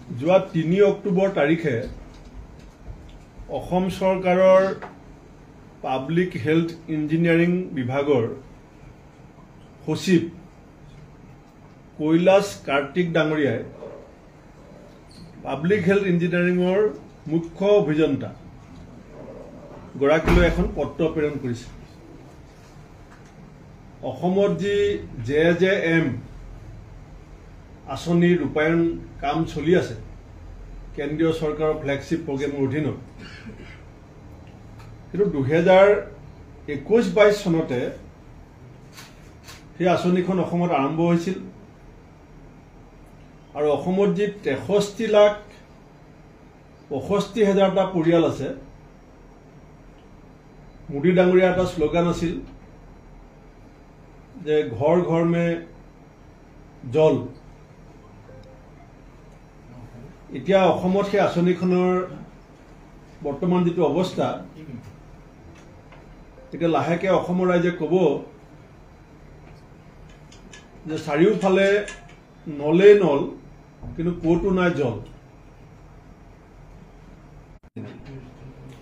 যোৱা ৩ অক্টোবৰ তাৰিখে অসম চৰকাৰৰ পাব্লিক হেল্থ ইঞ্জিনিয়াৰিং বিভাগৰ সচিব কৈলাশ কাৰ্তিক ডাঙৰীয়াই পাব্লিক হেল্থ ইঞ্জিনিয়াৰিঙৰ মুখ্য অভিযন্তা গৰাকীলৈ এখন পত্ৰ প্ৰেৰণ কৰিছে। অসমত যি JJM আঁচনি ৰূপায়ণ কাম চলি আছে কেন্দ্ৰীয় চৰকাৰৰ ফ্লেগশ্বিপ প্ৰগ্ৰেমৰ অধীনত, কিন্তু 2021-22 চনতে সেই আঁচনিখন অসমত আৰম্ভ হৈছিল আৰু অসমত যি 63,65,000টা পৰিয়াল আছে, মোদী ডাঙৰীয়াৰ এটা শ্লোগান আছিল যে ঘৰ ঘৰ মে জল। এতিয়া অসমত সেই আঁচনিখনৰ বৰ্তমান যিটো অৱস্থা, এতিয়া লাহেকে অসমৰ ৰাইজে ক'ব যে চাৰিওফালে নলেই নল, কিন্তু ক'তো নাই জল।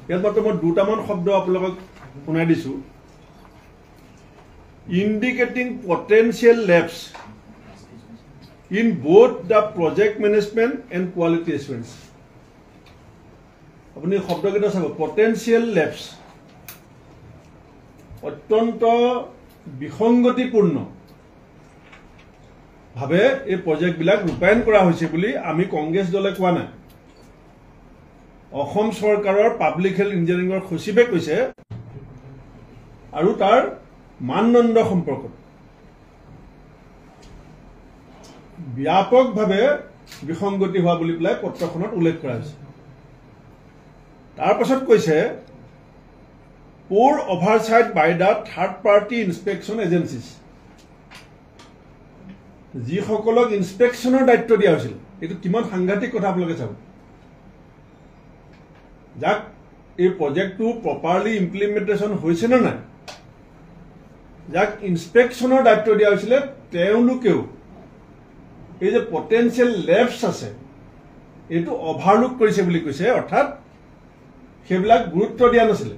ইয়াত মাত্ৰ মই দুটামান শব্দ আপোনালোকক শুনাই দিছোঁ। Indicating potential lapses in both the project management and quality assurance. আপুনি শব্দকেইটা চাব, পটেঞ্চিয়েল লেপছ, অত্যন্ত বিসংগতিপূৰ্ণ ভাৱে এই প্ৰজেক্টবিলাক ৰূপায়ণ কৰা হৈছে বুলি আমি কংগ্ৰেছ দলে কোৱা নাই। অসম চৰকাৰৰ পাব্লিক হেল্থ ইঞ্জিনিয়াৰিঙৰ সচিবে কৈছে আৰু তাৰ মানদণ্ড সম্পৰ্কত ব্যাপকভাৱে বিসংগতি হোৱা বুলি পেলাই পত্ৰখনত উল্লেখ কৰা হৈছে। তাৰ পাছত কৈছে poor oversight by the third party inspection agencies, যিসকলক ইনস্পেকশ্যনৰ দায়িত্ব দিয়া হৈছিল। এইটো কিমান সাংঘাতিক কথা আপোনালোকে চাব। যাক এই প্ৰজেক্টটো প্ৰপাৰলি ইমপ্লিমেণ্টেশ্যন হৈছে নে নাই, যাক ইনস্পেকশ্যনৰ দায়িত্ব দিয়া হৈছিলে, তেওঁলোকেও এই যে পটেঞ্চিয়েল লেপছ আছে এইটো অভাৰলুক কৰিছে বুলি কৈছে। অৰ্থাৎ সেইবিলাক গুৰুত্ব দিয়া নাছিলে,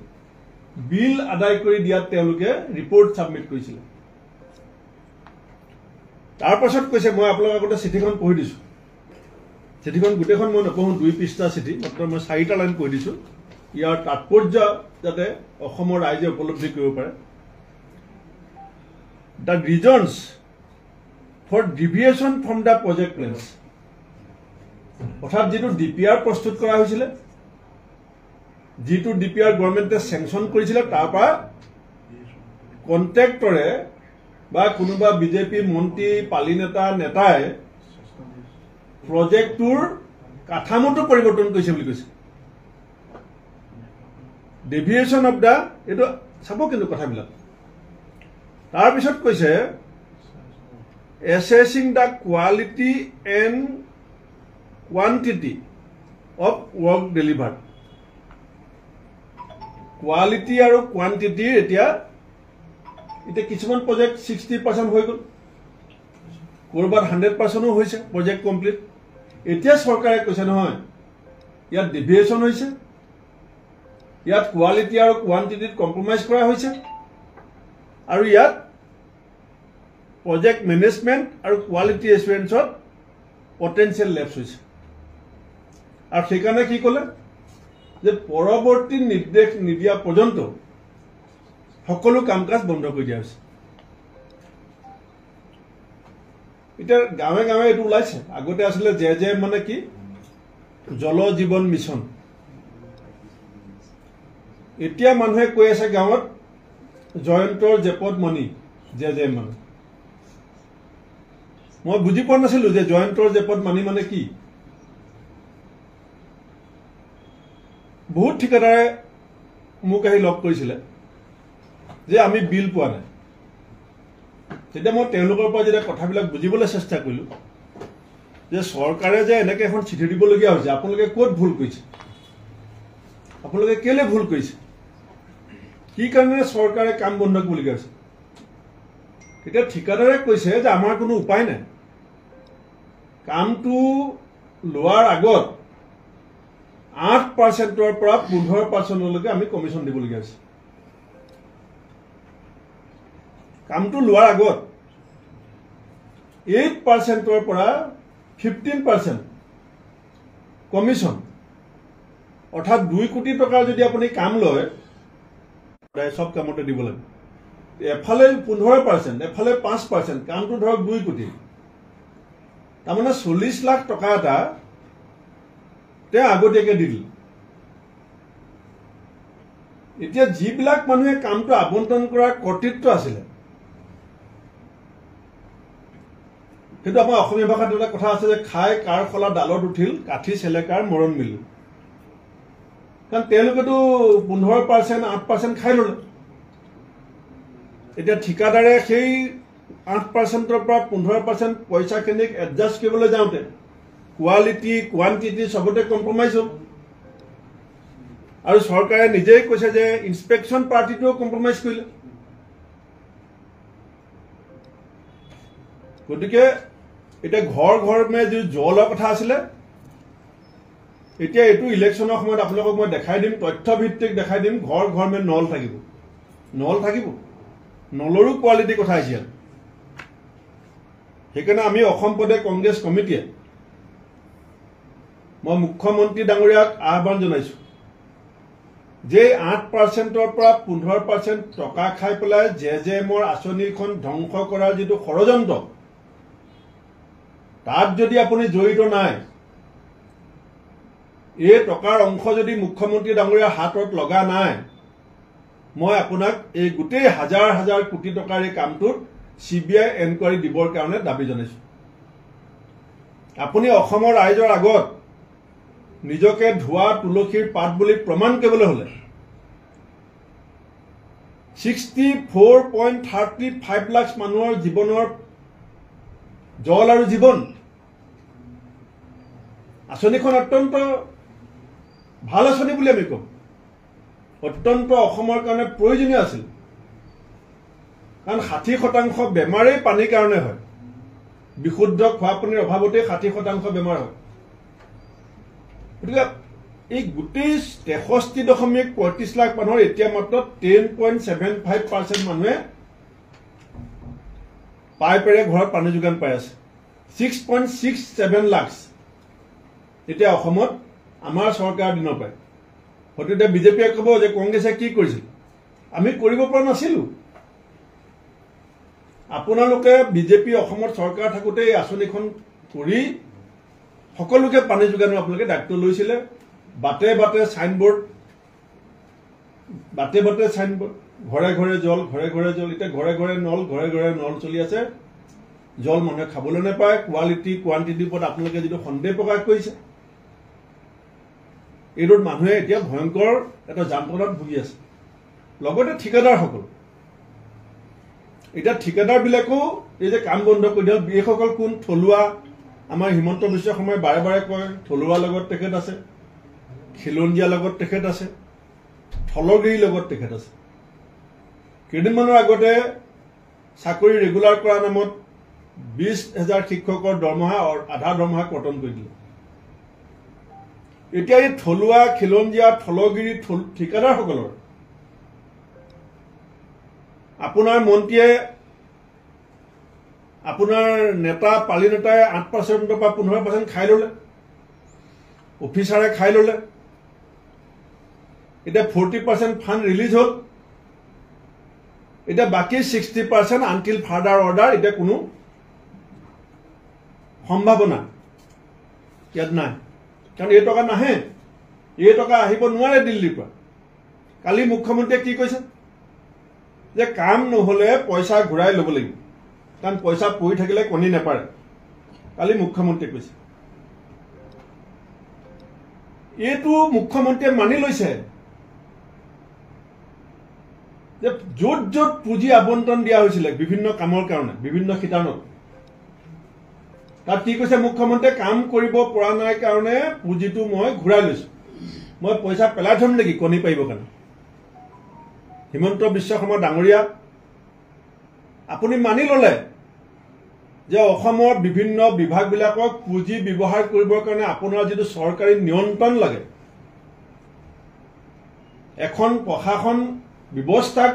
বিল আদায় কৰি দিয়াত তেওঁলোকে ৰিপৰ্ট ছাবমিট কৰিছিলে। তাৰ পাছত কৈছে, মই আপোনালোকৰ আগতে চিঠিখন পঢ়ি দিছোঁ। চিঠিখন গোটেইখন মই নপঢ়োঁ, 2 পৃষ্ঠা চিঠি, মাত্ৰ মই 4টা লাইন কৈ দিছোঁ, ইয়াৰ তাৎপৰ্য যাতে অসমৰ ৰাইজে উপলব্ধি কৰিব পাৰে। The reasons for deviation from the project plans, অৰ্থাৎ যিটো DPR প্ৰস্তুত কৰা হৈছিলে, যিটো DPR গভৰ্ণমেণ্টে চেংচন কৰিছিলে, তাৰ পৰা কণ্ট্ৰেক্টৰে বা কোনোবা বিজেপি মন্ত্ৰী পালি নেতাই প্ৰজেক্টটোৰ কাঠামোটো পৰিৱৰ্তন কৰিছে বুলি কৈছে। ডেভিয়েশ্যন অফ দ্য, এইটো চাব কিন্তু কথাবিলাক। তাৰপিছত কৈছে assessing the quality and quantity of work delivered. Quality আৰু quantity এতিয়া কিছুমান প্ৰজেক্ট 60% হৈ গ'ল, ক'ৰবাত 100%ও হৈছে প্ৰজেক্ট কমপ্লিট। এতিয়া চৰকাৰে কৈছে নহয়, ইয়াত ডেভিয়েশ্যন হৈছে, ইয়াত কোৱালিটি আৰু কোৱান্টিটিত কম্প্ৰমাইজ কৰা হৈছে, আৰু ইয়াত প্ৰজেক্ট মেনেজমেণ্ট আৰু কোৱালিটি এছুৰেঞ্চত পটেঞ্চিয়েল লেপছ হৈছে। আৰু সেইকাৰণে কি ক'লে যে পৰৱৰ্তী নিৰ্দেশ নিদিয়া পৰ্যন্ত সকলো কাম কাজ বন্ধ কৰি দিয়া হৈছে। এতিয়া গাঁৱে গাঁৱে এইটো ওলাইছে। আগতে আছিলে JJM মানে কি, জল জীৱন মিছন। এতিয়া মানুহে কৈ আছে গাঁৱত জয়ন্তৰ জেপত মণি, JJM মানে। মই বুজি পোৱা নাছিলো যে জয়ন্তৰ জেপত মানি মানে কি। বহুত ঠিকাদাৰে মোক আহি লগ কৰিছিলে যে আমি বিল পোৱা নাই। তেতিয়া মই তেওঁলোকৰ পৰা যেতিয়া কথাবিলাক বুজিবলৈ চেষ্টা কৰিলোঁ যে চৰকাৰে যে এনেকৈ এখন চিঠি দিবলগীয়া হৈছে, আপোনালোকে ক'ত ভুল কৰিছে, আপোনালোকে কেলে ভুল কৰিছে, কি কাৰণে চৰকাৰে কাম বন্ধ কৰিবলগীয়া হৈছে। তেতিয়া ঠিকাদাৰে কৈছে যে আমাৰ কোনো উপায় নাই, কামটো লোৱাৰ আগত 8%ৰ পৰা 15%লৈকে আমি কমিশ্যন দিবলগীয়া হৈছে কামটো লোৱাৰ আগত 8%ৰ পৰা 15% কমিশ্যন অৰ্থাৎ 2 কোটি টকাৰ যদি আপুনি কাম লয় প্ৰায় সব কামতে দিব লাগে এফালে 15% এফালে 5% কামটো ধৰক 2 কোটি তাৰমানে 40 লাখ টকা এটা তে আগতীয়াকে দিল এতিয়া যিবিলাক মানুহে কামটো আবণ্টন কৰাৰ কৰ্তৃত্ব আছিল কিন্তু আমাৰ অসমীয়া ভাষাত এটা কথা আছে যে খাই কাৰ খলা ডালত উঠিল কাঠি চেলেকাৰ মৰণ মিল কাৰণ তেওঁলোকেতো 15% 8% খাই ল'লে এতিয়া ঠিকাদাৰে সেই 8%ৰ পৰা 15% পইচাখিনিক এডজাষ্ট কৰিবলৈ যাওঁতে কোৱালিটি কোৱান্টিটি সবতে কম্প্ৰমাইজ হ'ল আৰু চৰকাৰে নিজেই কৈছে যে ইনস্পেকশ্যন পাৰ্টিটোও কম্প্ৰমাইজ কৰিলে গতিকে এটা ঘৰ মে যে জলৰ কথা আছিলে এতিয়া এইটো ইলেকশ্যনৰ সময়ত আপোনালোকক মই দেখাই দিম তথ্যভিত্তিক দেখাই দিম ঘৰ মে নল থাকিব নলৰো কোৱালিটি কথা আহিছে সেইকাৰণে আমি অসম প্ৰদেশ কংগ্ৰেছ কমিটিয়ে মই মুখ্যমন্ত্ৰী ডাঙৰীয়াক আহ্বান জনাইছো যে 8%ৰ পৰা 15% টকা খাই পেলাই জেজেএমৰ আঁচনিখন ধ্বংস কৰাৰ যিটো ষড়যন্ত্ৰ তাত যদি আপুনি জড়িত নাই এই টকাৰ অংশ যদি মুখ্যমন্ত্ৰী ডাঙৰীয়াৰ হাতত লগা নাই মই আপোনাক এই গোটেই হাজাৰ কোটি টকাৰ এই কামটোত CBI এনকুৱাৰী দিবৰ কাৰণে দাবী জনাইছো আপুনি অসমৰ ৰাইজৰ আগত নিজকে ধোৱা তুলসীৰ পাত বুলি প্ৰমাণ কৰিবলৈ হলে 64.35 লাখ মানুহৰ জীৱনৰ জল আৰু জীৱন আঁচনিখন অত্যন্ত ভাল আঁচনি বুলি আমি কম অত্যন্ত অসমৰ কাৰণে প্ৰয়োজনীয় আছিল কাৰণ 60% বেমাৰেই পানীৰ কাৰণে হয় বিশুদ্ধ খোৱা পানীৰ অভাৱতে 60% বেমাৰ হয় গতিকে এই গোটেই 63.35 লাখ মানুহৰ এতিয়া মাত্ৰ 10.75% মানুহে পাইপেৰে ঘৰত পানী যোগান পাই আছে 6.67 লাখ এতিয়া অসমত আমাৰ চৰকাৰ দিনৰ পায় হয়তো বিজেপিয়ে ক'ব যে কংগ্ৰেছে কি কৰিছিল আমি কৰিব পৰা নাছিলো আপোনালোকে বিজেপি অসমত চৰকাৰ থাকোতে এই আঁচনিখন কৰি সকলোকে পানী যোগানৰ আপোনালোকে দায়িত্ব লৈছিলে বাটে বাটে সাইনবোৰ্ড ঘৰে ঘৰে জল এতিয়া ঘৰে নল চলি আছে জল মানুহে খাবলৈ নাপায় কোৱালিটি কোৱান্টিটিৰ ওপৰত আপোনালোকে যিটো সন্দেহ প্ৰকাশ কৰিছে এইটোত মানুহে এতিয়া ভয়ংকৰ এটা যান্ত্ৰণাত ভুগি আছে লগতে ঠিকাদাৰসকল এতিয়া ঠিকাদাৰবিলাকো এই যে কাম বন্ধ কৰি দিয়ক এইসকল কোন থলুৱা আমাৰ হিমন্ত বিশ্ব শৰ্মাই বাৰে কয় থলুৱাৰ লগত তেখেত আছে খিলঞ্জীয়াৰ লগত তেখেত আছে থলগিৰিৰ লগত তেখেত আছে কেইদিনমানৰ আগতে চাকৰি ৰেগুলাৰ কৰাৰ নামত 20,000 শিক্ষকৰ দৰমহা আধা দৰমহা কৰ্তন কৰি দিলে এতিয়া এই থলুৱা খিলঞ্জীয়া থলগিৰি ঠিকাদাৰসকলৰ আপোনাৰ মন্ত্ৰীয়ে আপোনাৰ নেতা পালি নেতাই 8% পৰা 15% খাই ল'লে অফিচাৰে খাই ল'লে এতিয়া 40% ফাণ্ড ৰিলিজ হ'ল এতিয়া বাকি 60% আনটিল ফাৰ্ডাৰ অৰ্ডাৰ এতিয়া কোনো সম্ভাৱনা ইয়াত নাই কাৰণ এই টকা নাহে এই টকা আহিব নোৱাৰে দিল্লীৰ পৰা কালি মুখ্যমন্ত্ৰীয়ে কি কৈছে যে কাম নহলে পইচা ঘূৰাই ল'ব লাগিব কাৰণ পইচা পৰি থাকিলে কণী নেপাৰে কালি মুখ্যমন্ত্ৰীয়ে কৈছে এইটো মুখ্যমন্ত্ৰীয়ে মানি লৈছে যে য'ত পুঁজি আবণ্টন দিয়া হৈছিলে বিভিন্ন কামৰ কাৰণে বিভিন্ন শিতানত তাত কি কৈছে মুখ্যমন্ত্ৰীয়ে কাম কৰিব পৰা নাই কাৰণে পুঁজিটো মই ঘূৰাই লৈছো মই পইচা পেলাই থম নেকি কণী পাৰিব কাৰণে হিমন্ত বিশ্ব শৰ্মা ডাঙৰীয়া আপুনি মানি ল'লে যে অসমৰ বিভিন্ন বিভাগবিলাকক পুঁজি ব্যৱহাৰ কৰিবৰ কাৰণে আপোনাৰ যিটো চৰকাৰী নিয়ন্ত্ৰণ লাগে, এখন প্ৰশাসন ব্যৱস্থাক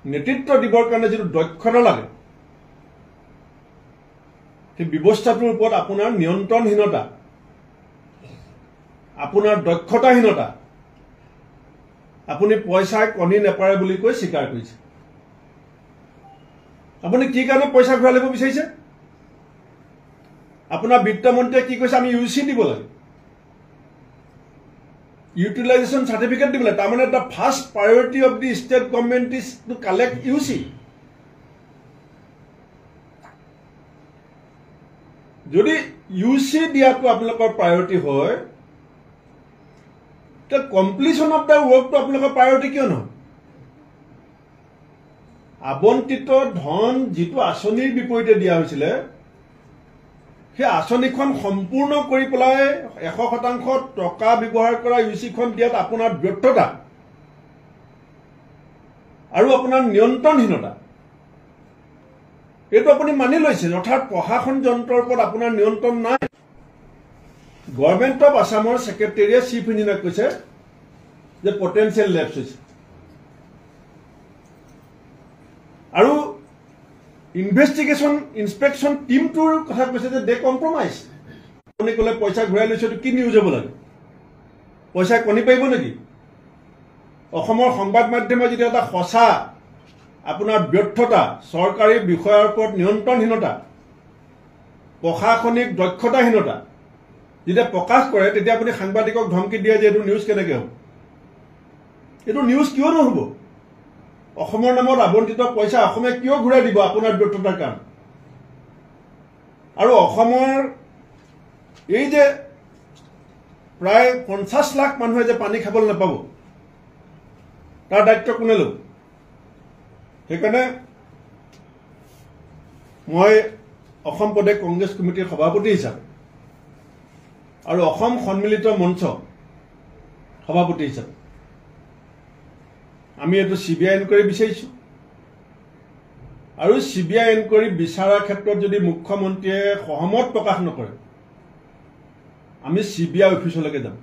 নেতৃত্ব দিবৰ কাৰণে যিটো দক্ষতা লাগে, সেই ব্যৱস্থাটোৰ ওপৰত আপোনাৰ নিয়ন্ত্ৰণহীনতা, আপোনাৰ দক্ষতাহীনতা, আপুনি পইচাই কণী নেপাৰে বুলি কৈ স্বীকাৰ কৰিছে। আপুনি কি কাৰণে পইচা ঘূৰাই ল'ব বিচাৰিছে? আপোনাৰ বিত্তমন্ত্ৰীয়ে কি কৈছে? আমি ইউচি দিব লাগে, ইউটিলাইজেশ্যন চাৰ্টিফিকেট দিব লাগে। তাৰমানে the first priority of the state government is to collect Yuezhi. যদি ইউচি দিয়াটো আপোনালোকৰ প্ৰায়ৰিটি হয়, তেতিয়া কমপ্লিশ্যন অফ দ্য ৱৰ্কটো আপোনালোকৰ প্ৰায়ৰিটি কিয় নহয়? আবণ্টিত ধন যিটো আঁচনিৰ বিপৰীতে দিয়া হৈছিলে, সেই আঁচনিখন সম্পূৰ্ণ কৰি পেলাই 100% টকা ব্যৱহাৰ কৰা ইউচিখন দিয়াত আপোনাৰ ব্যৰ্থতা আৰু আপোনাৰ নিয়ন্ত্ৰণহীনতা, এইটো আপুনি মানি লৈছে। অৰ্থাৎ প্ৰশাসন যন্ত্ৰৰ ওপৰত আপোনাৰ নিয়ন্ত্ৰণ নাই। গভৰ্ণমেণ্ট অফ আছামৰ ছেক্ৰেটেৰীয়ে চিফ ইঞ্জিনিয়াৰক কৈছে যে পটেঞ্চিয়েল লেপছ হৈছে, আৰু ইনস্পেকশ্যন টিমটোৰ কথা কৈছে যে দে কম্প্ৰমাইজ। আপুনি ক'লে পইচা ঘূৰাই লৈছে, এইটো কি নিউজ হ'ব লাগে? পইচা কণী পাৰিব নেকি? অসমৰ সংবাদ মাধ্যমে যেতিয়া এটা সঁচা আপোনাৰ ব্যৰ্থতা, চৰকাৰী বিষয়াৰ ওপৰত নিয়ন্ত্ৰণহীনতা, প্ৰশাসনিক দক্ষতাহীনতা যেতিয়া প্ৰকাশ কৰে, তেতিয়া আপুনি সাংবাদিকক ধমকি দিয়ে যে এইটো নিউজ কেনেকৈ হ'ব? এইটো নিউজ কিয় নহ'ব? অসমৰ নামত আবণ্টিত পইচা অসমে কিয় ঘূৰাই দিব আপোনাৰ ব্যৰ্থতাৰ কাৰণে? আৰু অসমৰ এই যে প্ৰায় 50 লাখ মানুহে যে পানী খাবলৈ নাপাব, তাৰ দায়িত্ব কোনে ল'ব? সেইকাৰণে মই অসম প্ৰদেশ কংগ্ৰেছ কমিটিৰ সভাপতি হিচাপে আৰু অসম সন্মিলিত মঞ্চ সভাপতি হিচাপে আমি এইটো CBI এনকুৱাৰী বিচাৰিছোঁ। আৰু CBI এনকুৱাৰী বিচাৰাৰ ক্ষেত্ৰত যদি মুখ্যমন্ত্ৰীয়ে সহমত প্ৰকাশ নকৰে, আমি CBI অফিচলৈকে যাম।